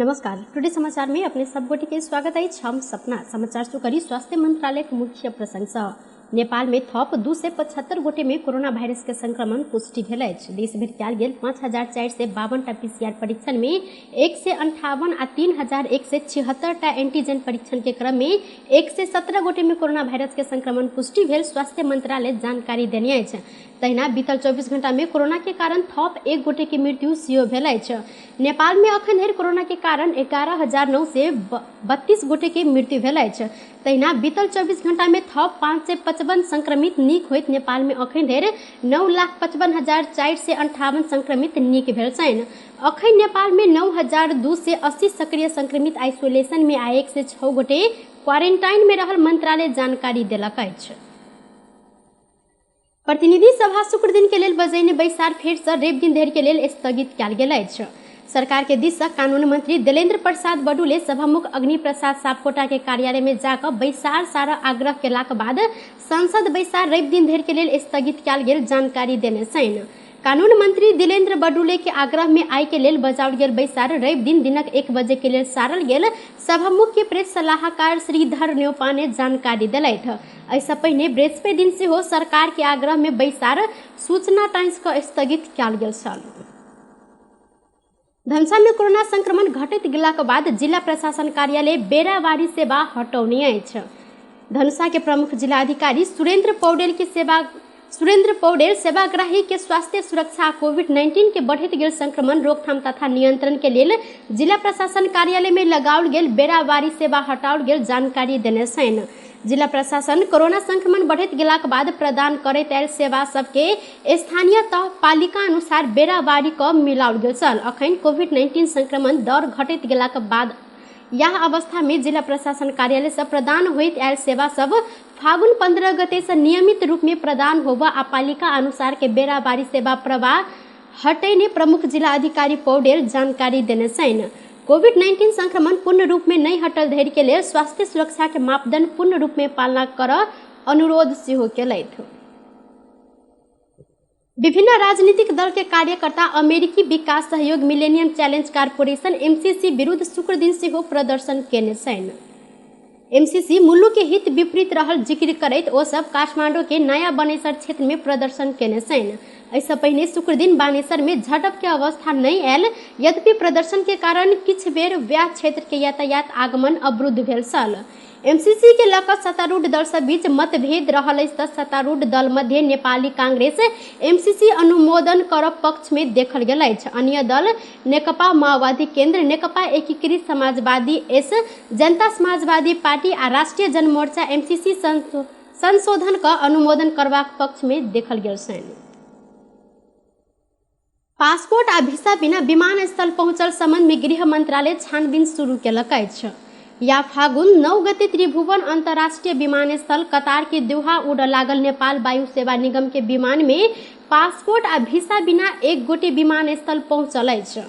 नमस्कार, टुडे समाचार में अपने सब गोटे के स्वागत है। हम सपना समाचार शुरू करी। स्वास्थ्य मंत्रालय के मुख्य प्रशंसा नेपाल में थप 275 गोटे में कोरोना वायरस के संक्रमण पुष्टि भेल अछि। देश भर कयल गेल 5452 टा पीसीआर परीक्षण में 158 आ 3176 टा एंटीजन परीक्षण के क्रम में 117 गोटे में कोरोना वायरस के संक्रमण पुष्टि भेल स्वास्थ्य मंत्रालय जानकारी देने अछि। तहिना बीतल 24 घंटा में कोरोना के कारण थप 1 गोटे की मृत्यु सेहो भेल अछि। नेपाल में अखन धरि कोरोना के कारण 11,932 गोटे की मृत्यु भेल अछि। तहिना बीतल 24 घंटा में थप 555 संक्रमित नीक होइत नेपाल में अखन धरि 9,55,458 संक्रमित नीक भेल छनि। अखन नेपाल में 9,280 सक्रिय संक्रमित आइसोलेशन में आ 106 गोटे क्वारेंटाइन में रहल मंत्रालय जानकारी देलक अछि। प्रतिनिधि सभा शुक्र दिन के लेल बजैने बैसार फेर से रवि दिन धरि के लेल स्थगित कयल गेल अछि। सरकार के दिस से कानून मंत्री दिलेन्द्र प्रसाद बडुले सभामुख अग्नि प्रसाद सापकोटा के कार्यालय में जाकर बैसार सारा आग्रह केलाक बाद संसद बैसार रवि दिन धरि के लेल स्थगित कयल गेल जानकारी देने छनि। कानून मंत्री दिलेन्द्र बडुले के आग्रह में आइ के लेल बजाओल गेल बैसार रवि दिन दिनक 1 बजे के लेल सारल गेल। सभामुख के प्रेस सलाहकार श्रीधर न्योपा ने जानकारी दिलथि। ऐसा पहिने बृहस्पति दिन से हो सरकार के आग्रह में बैसार सूचना टाइम्स का स्थगित कयल गेल छल। धनुषा में कोरोना संक्रमण घटैत गेलाक बाद जिला प्रशासन कार्यालय बेरावारी सेवा हटौने अछि। धनुषा के प्रमुख जिलाधिकारी सुरेंद्र पौडेल सेवाग्राही के स्वास्थ्य सुरक्षा कोविड-19 के बढ़ैत गेल संक्रमण रोकथाम तथा नियंत्रण के लेल जिला प्रशासन कार्यालय में लगाओल गेल बेरावारी सेवा हटाओल गेल जानकारी देने छनि। जिला प्रशासन कोरोना संक्रमण बढ़ैत गेलाक बाद प्रदान करैत आयल सेवा सबके स्थानीय तह पालिका अनुसार बेरावारी क मिलाओल गेल छल। अखन कोविड-19 संक्रमण दर घटैत गेलाक बाद यह अवस्था में जिला प्रशासन कार्यालय से प्रदान होइत आयल सेवा सब फागुन 15 गते से नियमित रूप में प्रदान होबा आ पालिका अनुसार के बेरावारी सेवा प्रवाह हटैने प्रमुख जिला अधिकारी पौडेल जानकारी देने छनि। कोविड-19 संक्रमण पूर्ण रूप में नहीं हटल धरि के लेल स्वास्थ्य सुरक्षा के मापदंड पूर्ण रूप में पालना करऽ अनुरोध सेहो केलथि। विभिन्न राजनीतिक दल के कार्यकर्ता अमेरिकी विकास सहयोग मिलेनियम चैलेंज कारपोरेशन एमसीसी विरुद्ध शुक्र दिन से हो प्रदर्शन केने छनि। एमसीसी मुल्लू के हित विपरीत रहल जिक्र करैत ओ सब काठमांडू के नया बानेसर क्षेत्र में प्रदर्शन केने छनि। ऐसा पहिने शुक्र दिन बानेसर में झड़प के अवस्था नहीं आयल, यद्यपि प्रदर्शन के कारण किछ बेर व्याह क्षेत्र के यातायात आगमन अवरुद्ध भेल छल। एमसीसी के लक सत्तारूढ़ दल से बीच मतभेद रहल अछि त सत्तारूढ़ दल मध्य नेपाली कांग्रेस एमसीसी अनुमोदन करब पक्ष में देखल गेल अछि। अन्य दल नेकपा माओवादी केंद्र, नेकपा एकीकृत समाजवादी एस, जनता समाजवादी पार्टी आ राष्ट्रीय जनमोर्चा एमसीसी संशोधन का अनुमोदन करबाक पक्ष में देखल गेल छनि। पासपोर्ट आ वीसा बिना विमानस्थल पहुंचल संबंध में गृह मंत्रालय छानबीन शुरू केलक अछि। या फागुन 9 गते त्रिभुवन अंतर्राष्ट्रीय विमानस्थल कतार के दोहा उड़ लागल नेपाल वायु सेवा निगम के विमान में पासपोर्ट आ वीसा बिना 1 गोटे विमानस्थल पहुंचल अछि।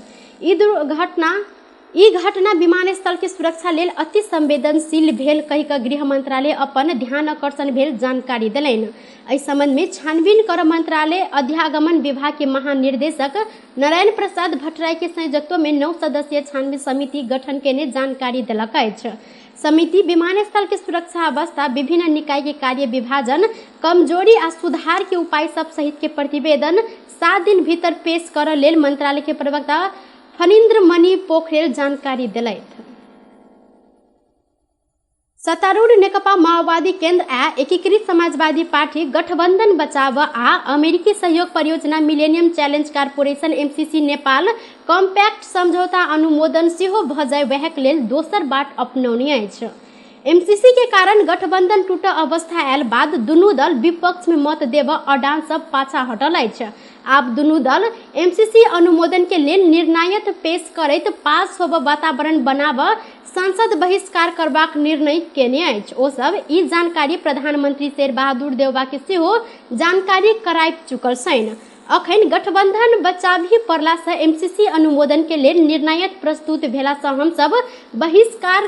ई घटना विमानस्थल के सुरक्षा लेल अति संवेदनशील भेल कहि कऽ गृह मंत्रालय अपन ध्यान आकर्षण भेल जानकारी देलनि। एहि संबंध में छानबीन कर मंत्रालय अध्यागमन विभाग के महानिर्देशक नारायण प्रसाद भट्टराय के संयोजकत्व में 9 सदस्यीय छानबीन समिति गठन केने जानकारी देलक अछि। समिति विमानस्थल के सुरक्षा अवस्था, विभिन्न निकाय के कार्य विभाजन, कमजोरी आ सुधार के उपाय सब सहित के प्रतिवेदन 7 दिन भीतर पेश करऽ लेल मंत्रालय के प्रवक्ता फणीन्द्र मणि पोखरेल जानकारी देलथि। सत्तारूढ़ नेकपा माओवादी केंद्र आ एकीकृत समाजवादी पार्टी गठबंधन बचाव आ अमेरिकी सहयोग परियोजना millennium challenge corporation MCC Nepal compact समझौता अनुमोदन सेहो भ जाय वहक लेल दोसर बाट अपनौने अछि। एमसीसी के कारण गठबंधन टूट अवस्था आयल बाद दुनू दल विपक्ष में मत देव अडान सब पाछा हटल अछि। आब दुनू दल एमसीसी अनुमोदन के लेल निर्णायक पेश करैत पास होब वातावरण बनाब संसद बहिष्कार करबाक निर्णय केने अछि। ओ सब ई जानकारी प्रधानमंत्री शेर बहादुर देउबा के सेहो जानकारी कराबि चुकल छनि। अखन गठबंधन बचावी पड़ला से एमसीसी अनुमोदन के लेल निर्णायक प्रस्तुत भेला से हम सब बहिष्कार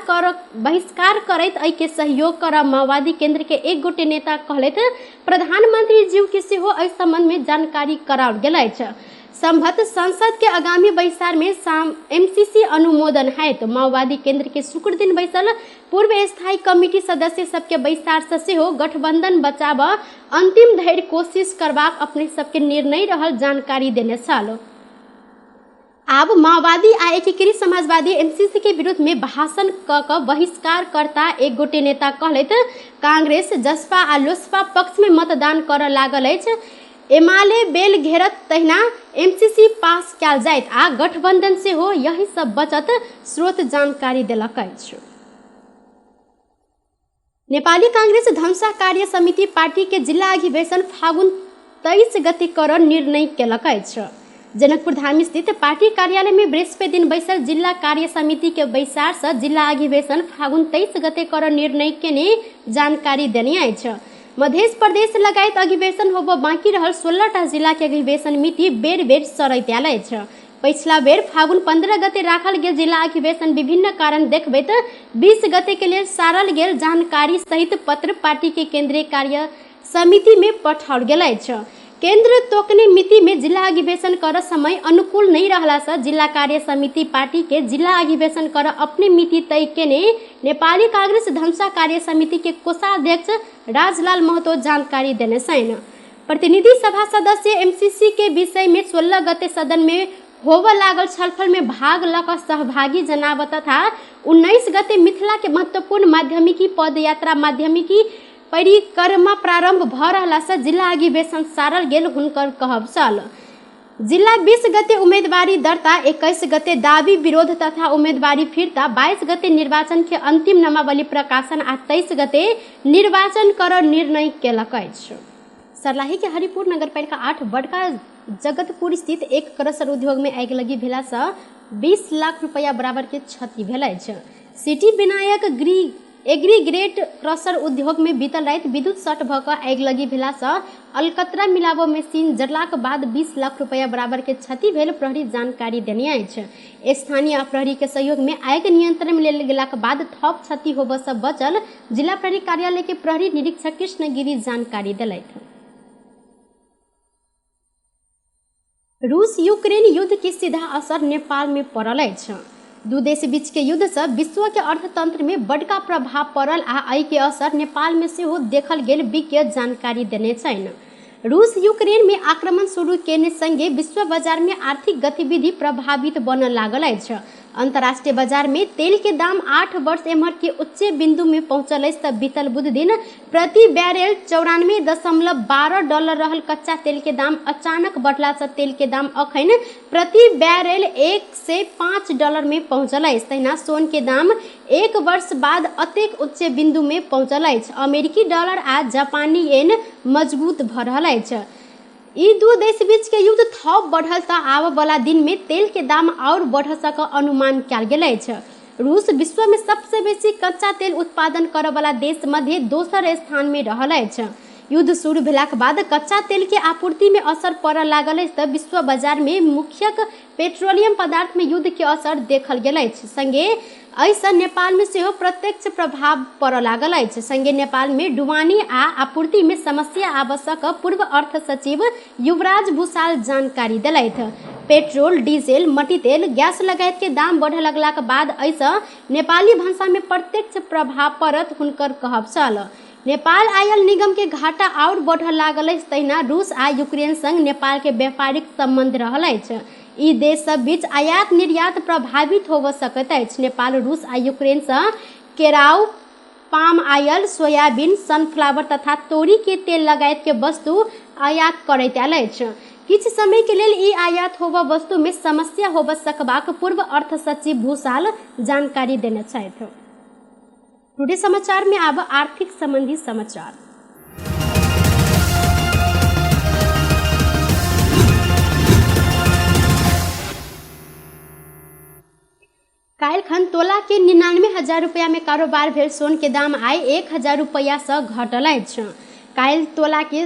करैत एहि के सहयोग करब। माओवादी केंद्र के 1 गोटे नेता कहलथि प्रधानमंत्री जी के सेहो एहि संबंध में जानकारी कराओल गेल अछि। संभत संसद के आगामी बैसार में एमसीसी अनुमोदन है तो माओवादी केंद्र के शुक्र दिन बैसल पूर्व स्थायी कमिटी सदस्य सबके बैसार से हो गठबंधन बचाव अंतिम धैर्य कोशिश करबाक अपने सबके निर्णय रहल जानकारी देने साल। आब माओवादी आ एकीकृत समाजवादी एमसीसी के विरुद्ध में भाषण क बहिष्कार करता एक गोटे नेता कहलैथ कांग्रेस जसपा आ लोसपा पक्ष में मतदान कर लागल अछि। एमाले बेल घेरत तहिना एमसीसी पास कयल जाइत आ गठबंधन से हो यही सब बचत स्रोत जानकारी देलक अछि। नेपाली कांग्रेस धनुषा कार्य समिति पार्टी के जिला अधिवेशन फागुन 23 गते कर निर्णय केलक अछि। जनकपुर धाम स्थित पार्टी कार्यालय में बृहस्पति दिन बैसल जिला कार्य समिति के बैसार से जिला अधिवेशन फागुन 23 गते कर निर्णय केने जानकारी देने अछि। मध्य प्रदेश लगायत अधिवेशन होब बाकी रहल 16टा जिला के अधिवेशन मिति बेर बेर सरैत आयल अछि। पिछला बेर फागुन 15 गते राखल गेल जिला अधिवेशन विभिन्न कारण देखबैत 20 गते के लिए सारल गेल जानकारी सहित पत्र पार्टी के केंद्रीय कार्य समिति में पठाओल गेल अछि। केंद्र तोकने मिति में जिला अधिवेशन कर समय अनुकूल नहीं रहला से जिला कार्य समिति पार्टी के जिला अधिवेशन कर अपने मिति तय केने नेपाली कांग्रेस धनुषा कार्य समिति के कोषाध्यक्ष राजलाल महतो जानकारी देने सन। प्रतिनिधि सभा सदस्य एमसीसी के विषय में 16 गते सदन में होव लागल छलफल में भाग लक सहभागी जनाव तथा 19 गते मिथिला के महत्वपूर्ण माध्यमिकी पदयात्रा माध्यमिकी परिक्रमा प्रारंभ भ रहला से जिला अधिवेशन सारल गेल हुनकर कहब छल। जिला 20 गते उम्मीदवारी दर्ता 21 गते दावी विरोध तथा उम्मीदवारी फिरता 22 गते निर्वाचन के अंतिम नामावली प्रकाशन आ 23 गते निर्वाचन कर निर्णय केलक अछि। सर्लाही के हरिपुर नगरपालिका 8 बड़का जगतपुर स्थित एक क्रशर उद्योग में आगि लगी भेला से 20 लाख रुपया बराबर के क्षति भेल अछि। सिटी विनायक एग्रीग्रेट क्रशर उद्योग में बीतल रात विद्युत शॉर्ट भ क आगि लगी भेला से अलकतरा मिलाबो मशीन जरलाक बाद 20 लाख रुपया बराबर के क्षति भेल प्रहरी जानकारी देने अछि। स्थानीय प्रहरी के सहयोग में आगि नियंत्रण में लेल गेलाक बाद थप क्षति होबय से बचल जिला प्रहरी कार्यालय के प्रहरी निरीक्षक कृष्णगिरी जानकारी देलथि। रूस यूक्रेन युद्ध के सीधा असर नेपाल में पड़ल अछि। दू देश बीच के युद्ध से विश्व के अर्थतंत्र में बड़का प्रभाव पड़ल आ एहि के असर नेपाल में सेहो देखल गेल विज्ञ जानकारी देने छनि। रूस यूक्रेन में आक्रमण शुरू केने संगे विश्व बाजार में आर्थिक गतिविधि प्रभावित बनने लागल अछि। अंतर्राष्ट्रीय बाजार में तेल के दाम 8 वर्ष एम्हर के उच्च बिंदु में पहुंचल अछि। बीतल बुध दिन प्रति बैरल $94.12 रहल कच्चा तेल के दाम अचानक बढ़ला से तेल के दाम अखन प्रति बैरल $105 में पहुंचल अछि। तहिना सोन के दाम 1 वर्ष बाद अतेक उच्च बिंदु में पहुंचल अछि। अमेरिकी डॉलर आ जापानी येन मजबूत भ रहल अछि। ई दू देश बीच के युद्ध थप बढ़ल तो आब वाला दिन में तेल के दाम और बढ़ सक अनुमान कयल गेल अछि। रूस विश्व में सबसे बेसी कच्चा तेल उत्पादन करय वाला देश मध्य दोसर स्थान में रहल अछि। युद्ध शुरू भेलाक बाद कच्चा तेल के आपूर्ति में असर पड़य लागल अछि तऽ विश्व बाजार में मुख्यक पेट्रोलियम पदार्थ में युद्ध के असर देखल गेल अछि। संगे एहिसँ नेपाल में सेहो प्रत्यक्ष प्रभाव पड़य लागल अछि। संगे नेपाल में ढुवानी आ आपूर्ति में समस्या आवश्यक पूर्व अर्थ सचिव युवराज भूषाल जानकारी देलथि। पेट्रोल डीजल मट्टी तेल गैस लगायत के दाम बढ़ लगलाक बाद एहिसँ नेपाली भाषा में प्रत्यक्ष प्रभाव पड़त हुनकर कहब छल। नेपाल आयल निगम के घाटा और बढ़ लागल अछि। तहिना रूस आ यूक्रेन संग नेपाल के व्यापारिक संबंध रहल अछि। ई देश सब बीच आयात निर्यात प्रभावित होब सकैत अछि। नेपाल रूस आ यूक्रेन से केराव पाम आयल सोयाबीन सनफ्लावर तथा तोरी के तेल लगायत के वस्तु आयात करैत आयल अछि। किछु समय के लेल ई आयात होब वस्तु में समस्या होब सकबाक पूर्व अर्थ सचिव भूषाल जानकारी देने छथि। टुडे समाचार में अब आर्थिक संबंधी समाचार। काल्हिखन तोला के 99,000 रुपया में कारोबार भेल सोन के दाम आइ 1,000 रुपया से घटल अछि। काल्हि तोला के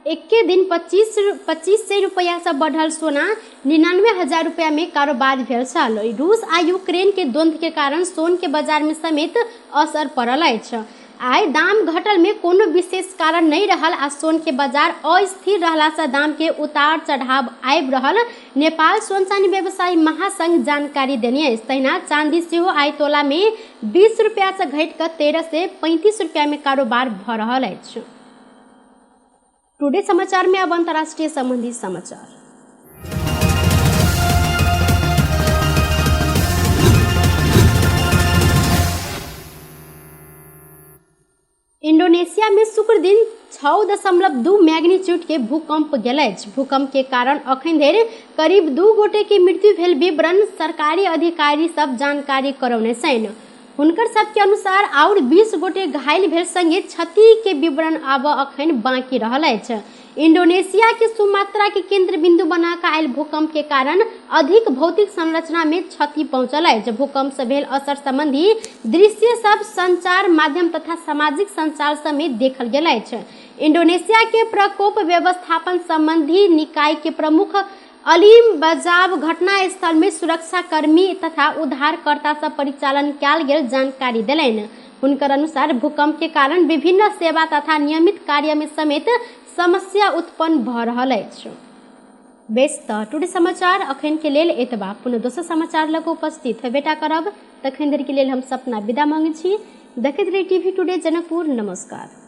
एके दिन 2500 रुपया से बढ़ल सोना 99,000 रुपया में कारोबार भेल छल। रूस आ यूक्रेन के द्वंद्व के कारण सोन के बाजार में समेत असर पड़ल अछि। आइ दाम घटल में कोनो विशेष कारण नहीं रहल आ सोन के बाजार अस्थिर रहला से दाम के उतार चढ़ाव आबि रहल नेपाल सोन चांदी व्यवसायी महासंघ जानकारी देने अछि। तहिना चांदी सेहो आइ तोला में 20 रुपया से घटि कऽ 13 से 35 रुपया में कारोबार भऽ रहल अछि। टुडे समाचार में अब अंतर्राष्ट्रीय संबंधी समाचार। इंडोनेशिया में शुक्र दिन 6.2 मैग्नीट्यूड के भूकंप गेल अछि। भूकंप के कारण अखन धरि करीब 2 गोटे के मृत्यु भेल विवरण सरकारी अधिकारी सब जानकारी करौने छनि। हुनकर सबके अनुसार और 20 गोटे घायल भेल संगे क्षति के विवरण आब अखन बाकी रहल अछि। इंडोनेशिया के सुमात्रा के केंद्र बिंदु बनाकर आयल भूकंप के कारण अधिक भौतिक संरचना में क्षति पहुंचल अछि। भूकंप से भेल असर संबंधी दृश्य सब संचार माध्यम तथा सामाजिक संचार सब में देखल गेल अछि। इंडोनेशिया के प्रकोप व्यवस्थापन संबंधी निकाय के प्रमुख अलीम बजाब घटना स्थल में सुरक्षा कर्मी तथा उद्धारकर्ता सब परिचालन कयल गेल जानकारी देलनि। हुनकर अनुसार भूकंप के कारण विभिन्न सेवा तथा नियमित कार्य में समेत समस्या उत्पन्न भऽ रहल अछि। बेस तऽ टुडे समाचार अखन के लेल एतबा। पुनः दोसर समाचार लग उपस्थित हेबेटा करब। तखन धरि के लेल हम सपना विदा मांगै छी। देखैत रही टीवी टुडे जनकपुर। नमस्कार।